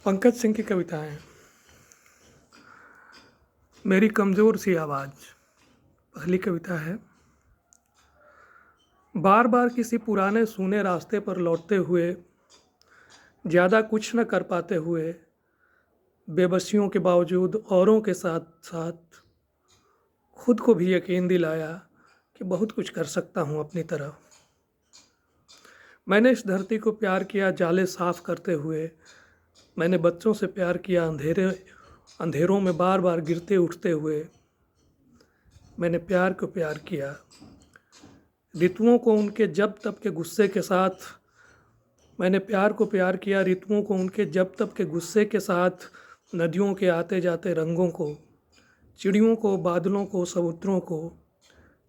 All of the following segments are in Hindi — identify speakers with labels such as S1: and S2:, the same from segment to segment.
S1: पंकज सिंह की कविताएं। मेरी कमज़ोर सी आवाज़ पहली कविता है। बार बार किसी पुराने सूने रास्ते पर लौटते हुए, ज़्यादा कुछ न कर पाते हुए, बेबसियों के बावजूद औरों के साथ साथ खुद को भी यकीन दिलाया कि बहुत कुछ कर सकता हूँ अपनी तरफ। मैंने इस धरती को प्यार किया जाले साफ करते हुए। मैंने बच्चों से प्यार किया अंधेरों में बार बार गिरते उठते हुए। मैंने प्यार को प्यार किया ऋतुओं को उनके जब तब के गुस्से के साथ। मैंने प्यार को प्यार किया ऋतुओं को उनके जब तब के गुस्से के साथ, नदियों के आते जाते रंगों को, चिड़ियों को, बादलों को, समुद्रों को,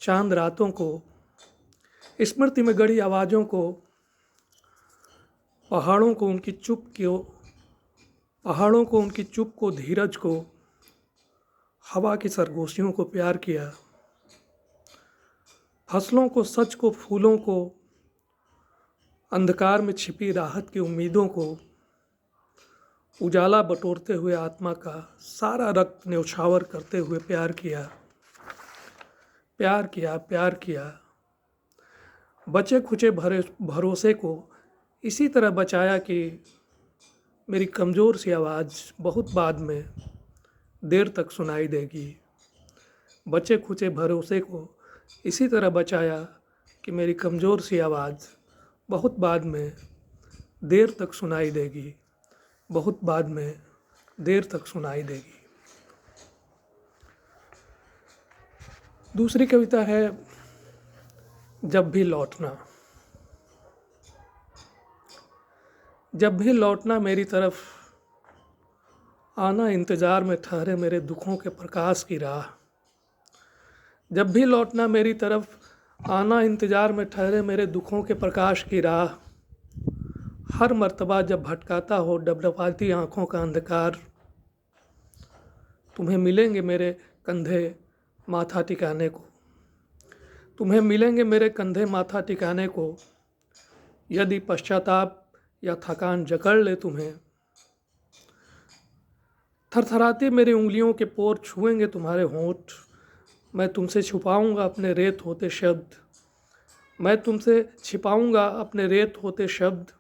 S1: चांद रातों को, स्मृति में गड़ी आवाज़ों को, पहाड़ों को उनकी चुप को, धीरज को, हवा की सरगोशियों को प्यार किया, फसलों को, सच को, फूलों को, अंधकार में छिपी राहत की उम्मीदों को, उजाला बटोरते हुए आत्मा का सारा रक्त न्यौछावर करते हुए प्यार किया, प्यार किया, प्यार किया। बचे खुचे भरोसे को इसी तरह बचाया कि मेरी कमज़ोर सी आवाज़ बहुत बाद में देर तक सुनाई देगी। बचे खुचे भरोसे को इसी तरह बचाया कि मेरी कमज़ोर सी आवाज़ बहुत बाद में देर तक सुनाई देगी, बहुत बाद में देर तक सुनाई देगी। दूसरी कविता है जब भी लौटना। जब भी लौटना मेरी तरफ आना, इंतज़ार में ठहरे मेरे दुखों के प्रकाश की राह। जब भी लौटना मेरी तरफ आना, इंतज़ार में ठहरे मेरे दुखों के प्रकाश की राह। हर मर्तबा जब भटकाता हो डबडबाती आँखों का अंधकार, तुम्हें मिलेंगे मेरे कंधे माथा टिकाने को, तुम्हें मिलेंगे मेरे कंधे माथा टिकाने को। यदि पश्चाताप या थकान जकड़ ले तुम्हें, थरथराती मेरी उंगलियों के पोर छुएंगे तुम्हारे होंठ। मैं तुमसे छुपाऊंगा अपने रेत होते शब्द, मैं तुमसे छिपाऊंगा अपने रेत होते शब्द।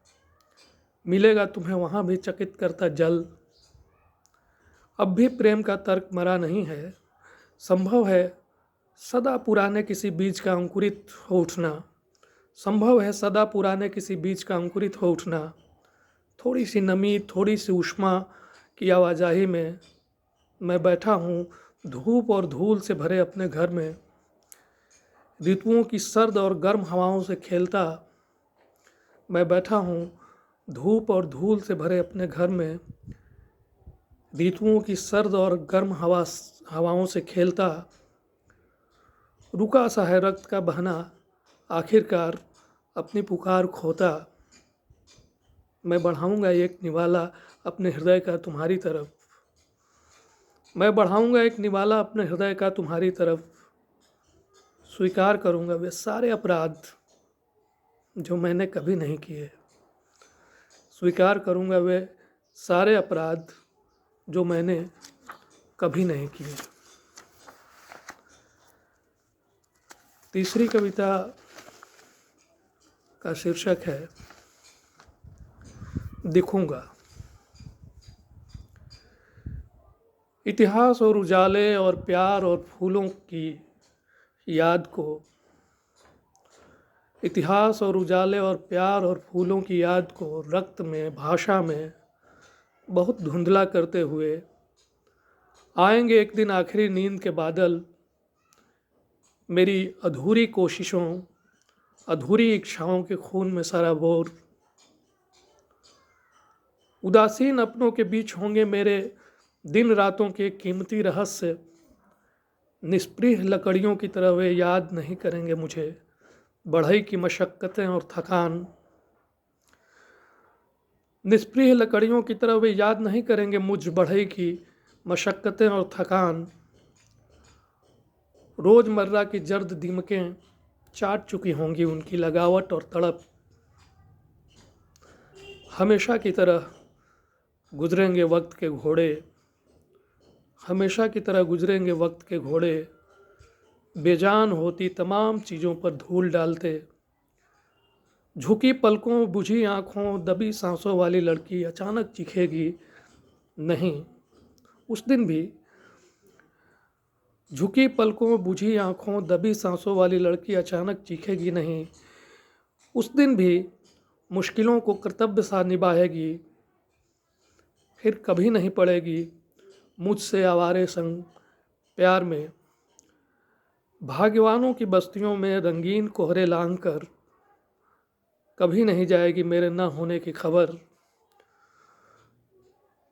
S1: मिलेगा तुम्हें वहाँ भी चकित करता जल। अब भी प्रेम का तर्क मरा नहीं है, संभव है सदा पुराने किसी बीज का अंकुरित हो उठना। संभव है सदा पुराने किसी बीज का अंकुरित हो उठना। थोड़ी सी नमी, थोड़ी सी ऊष्मा की आवाजाही में मैं बैठा हूँ धूप और धूल से भरे अपने घर में। ऋतुओं की सर्द और गर्म हवाओं से खेलता मैं बैठा हूँ धूप और धूल से भरे अपने घर में। ऋतुओं की सर्द और गर्म हवाओं से खेलता, रुका सा है रक्त का बहना, आखिरकार अपनी पुकार खोता। मैं बढ़ाऊंगा एक निवाला अपने हृदय का तुम्हारी तरफ, मैं बढ़ाऊंगा एक निवाला अपने हृदय का तुम्हारी तरफ। स्वीकार करूंगा वे सारे अपराध जो मैंने कभी नहीं किए, स्वीकार करूंगा वे सारे अपराध जो मैंने कभी नहीं किए। तीसरी कविता का शीर्षक है दिखूंगा। इतिहास और उजाले और प्यार और फूलों की याद को, इतिहास और उजाले और प्यार और फूलों की याद को रक्त में, भाषा में बहुत धुंधला करते हुए आएंगे एक दिन आखिरी नींद के बादल। मेरी अधूरी कोशिशों, अधूरी इच्छाओं के खून में सराबोर। उदासीन अपनों के बीच होंगे मेरे दिन रातों के कीमती रहस्य। निष्प्रिय लकड़ियों की तरह वे याद नहीं करेंगे मुझे, बढ़ई की मशक्क़तें और थकान। निष्प्रिय लकड़ियों की तरह वे याद नहीं करेंगे मुझ बढ़ई की मशक्क़तें और थकान। रोज़मर्रा की जर्द दीमकें चाट चुकी होंगी उनकी लगावट और तड़प। हमेशा की तरह गुजरेंगे वक्त के घोड़े, हमेशा की तरह गुजरेंगे वक्त के घोड़े, बेजान होती तमाम चीज़ों पर धूल डालते। झुकी पलकों बुझी आँखों दबी सांसों वाली लड़की अचानक चीखेगी नहीं। उस दिन भी झुकी पलकों बुझी आँखों दबी सांसों वाली लड़की अचानक चीखेगी नहीं। उस दिन भी मुश्किलों को कर्तव्य सा निभाएगी, फिर कभी नहीं पड़ेगी मुझसे आवारे संग प्यार में। भाग्यवानों की बस्तियों में रंगीन कोहरे लांघ कर कभी नहीं जाएगी मेरे न होने की खबर।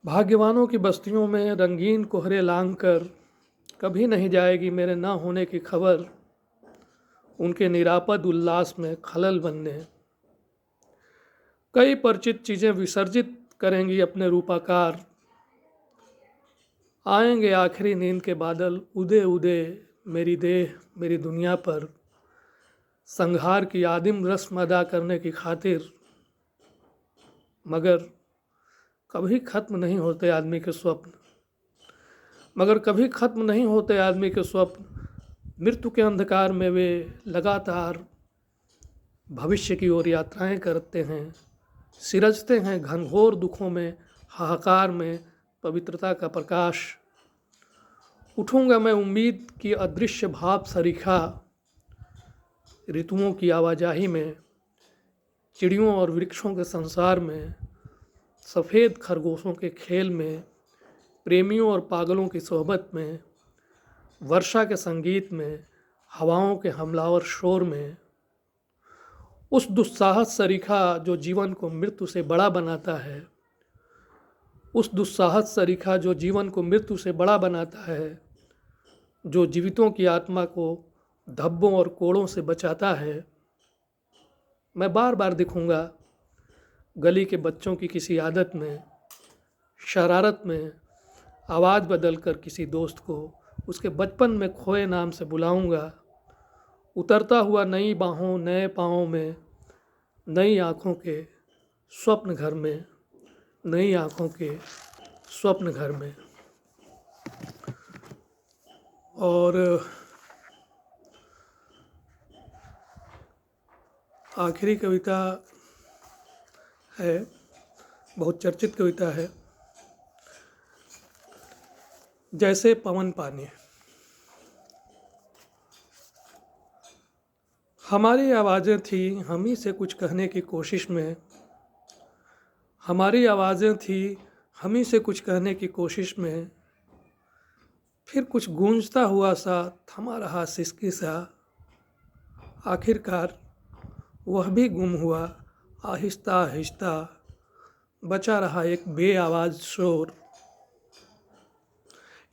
S1: भाग्यवानों की बस्तियों में रंगीन कोहरे लांघ कर कभी नहीं जाएगी मेरे न होने की खबर। उनके निरापद उल्लास में खलल बनने कई परिचित चीज़ें विसर्जित करेंगी अपने रूपाकार। आएंगे आखिरी नींद के बादल उदे उदे मेरी देह मेरी दुनिया पर, संहार की आदिम रस्म अदा करने की खातिर। मगर कभी ख़त्म नहीं होते आदमी के स्वप्न, मगर कभी ख़त्म नहीं होते आदमी के स्वप्न। मृत्यु के अंधकार में वे लगातार भविष्य की ओर यात्राएं करते हैं, सिरजते हैं घनघोर दुखों में हाहाकार में पवित्रता का प्रकाश। उठूंगा मैं उम्मीद की अदृश्य भाप सरीखा, ऋतुओं की आवाजाही में, चिड़ियों और वृक्षों के संसार में, सफ़ेद खरगोशों के खेल में, प्रेमियों और पागलों की सोहबत में, वर्षा के संगीत में, हवाओं के हमलावर शोर में। उस दुस्साहस सरीखा जो जीवन को मृत्यु से बड़ा बनाता है, उस दुस्साहस सरीखा जो जीवन को मृत्यु से बड़ा बनाता है, जो जीवितों की आत्मा को धब्बों और कोड़ों से बचाता है। मैं बार बार दिखूंगा गली के बच्चों की किसी आदत में, शरारत में आवाज़ बदल कर किसी दोस्त को उसके बचपन में खोए नाम से बुलाऊंगा। उतरता हुआ नई बाहों नए पाँवों में, नई आँखों के स्वप्न घर में, नई आँखों के स्वप्न घर में। और आखिरी कविता है, बहुत चर्चित कविता है, जैसे पवन पानी। हमारी आवाज़ें थी हम ही से कुछ कहने की कोशिश में, हमारी आवाज़ें थी हम ही से कुछ कहने की कोशिश में, फिर कुछ गूंजता हुआ सा थमा रहा सिसकी सा। आखिरकार वह भी गुम हुआ आहिस्ता आहिस्ता, बचा रहा एक बेआवाज़ शोर।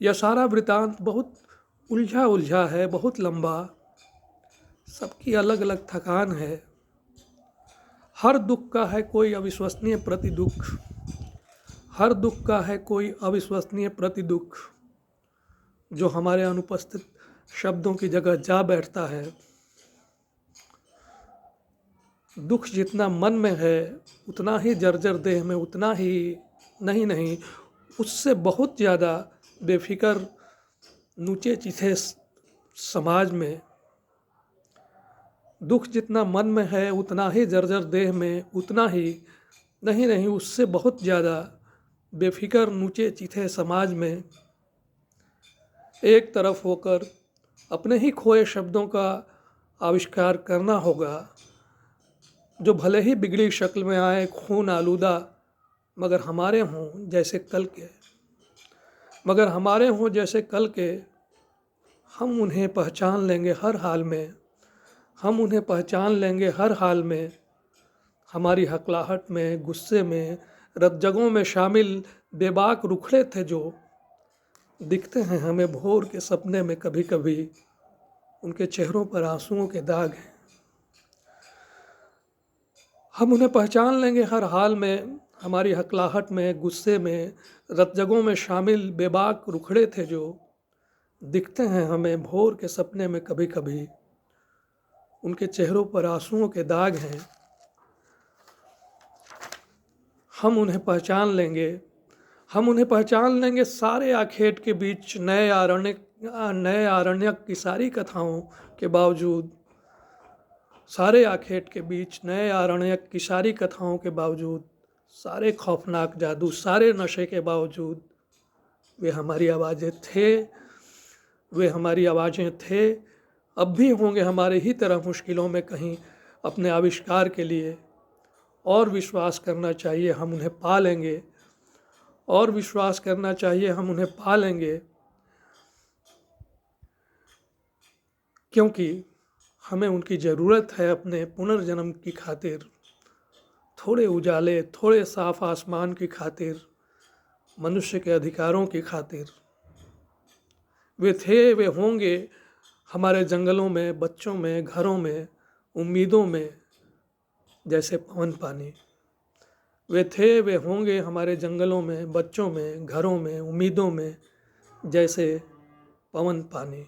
S1: यह सारा वृतांत बहुत उलझा उलझा है, बहुत लंबा, सबकी अलग अलग थकान है। हर दुख का है कोई अविश्वसनीय प्रतिदुख, हर दुख का है कोई अविश्वसनीय प्रतिदुख, जो हमारे अनुपस्थित शब्दों की जगह जा बैठता है। दुख जितना मन में है उतना ही जर्जर देह में, उतना ही नहीं उससे बहुत ज़्यादा बेफिक्र नूचे चीथे समाज में। दुख जितना मन में है उतना ही जर्जर देह में, उतना ही नहीं उससे बहुत ज़्यादा बेफिक्र नूचे चीथे समाज में। एक तरफ होकर अपने ही खोए शब्दों का आविष्कार करना होगा, जो भले ही बिगड़ी शक्ल में आए खून आलूदा, मगर हमारे हों जैसे कल के, मगर हमारे हों जैसे कल के। हम उन्हें पहचान लेंगे हर हाल में, हम उन्हें पहचान लेंगे हर हाल में। हमारी हकलाहट में, गुस्से में, रतजगों में शामिल बेबाक रुखड़े थे जो दिखते हैं हमें भोर के सपने में कभी कभी, उनके चेहरों पर आंसुओं के दाग हैं। हम उन्हें पहचान लेंगे हर हाल में, हमारी हकलाहट में, गुस्से में, रतजगों में शामिल बेबाक रुखड़े थे जो दिखते हैं हमें भोर के सपने में कभी कभी, उनके चेहरों पर आंसुओं के दाग हैं। हम उन्हें पहचान लेंगे हम उन्हें पहचान लेंगे सारे आखेट के बीच, नए आरण्यक की सारी कथाओं के बावजूद, सारे आखेट के बीच नए आरण्यक की सारी कथाओं के बावजूद, सारे खौफनाक जादू, सारे नशे के बावजूद वे हमारी आवाज़ें थे, वे हमारी आवाज़ें थे, अब भी होंगे हमारे ही तरह मुश्किलों में कहीं अपने आविष्कार के लिए। और विश्वास करना चाहिए हम उन्हें पा लेंगे, और विश्वास करना चाहिए हम उन्हें पा लेंगे, क्योंकि हमें उनकी ज़रूरत है अपने पुनर्जन्म की खातिर, थोड़े उजाले, थोड़े साफ आसमान की खातिर, मनुष्य के अधिकारों की खातिर। वे थे, वे होंगे हमारे जंगलों में, बच्चों में, घरों में, उम्मीदों में, जैसे पवन पानी। वे थे, वे होंगे हमारे जंगलों में, बच्चों में, घरों में, उम्मीदों में, जैसे पवन पानी।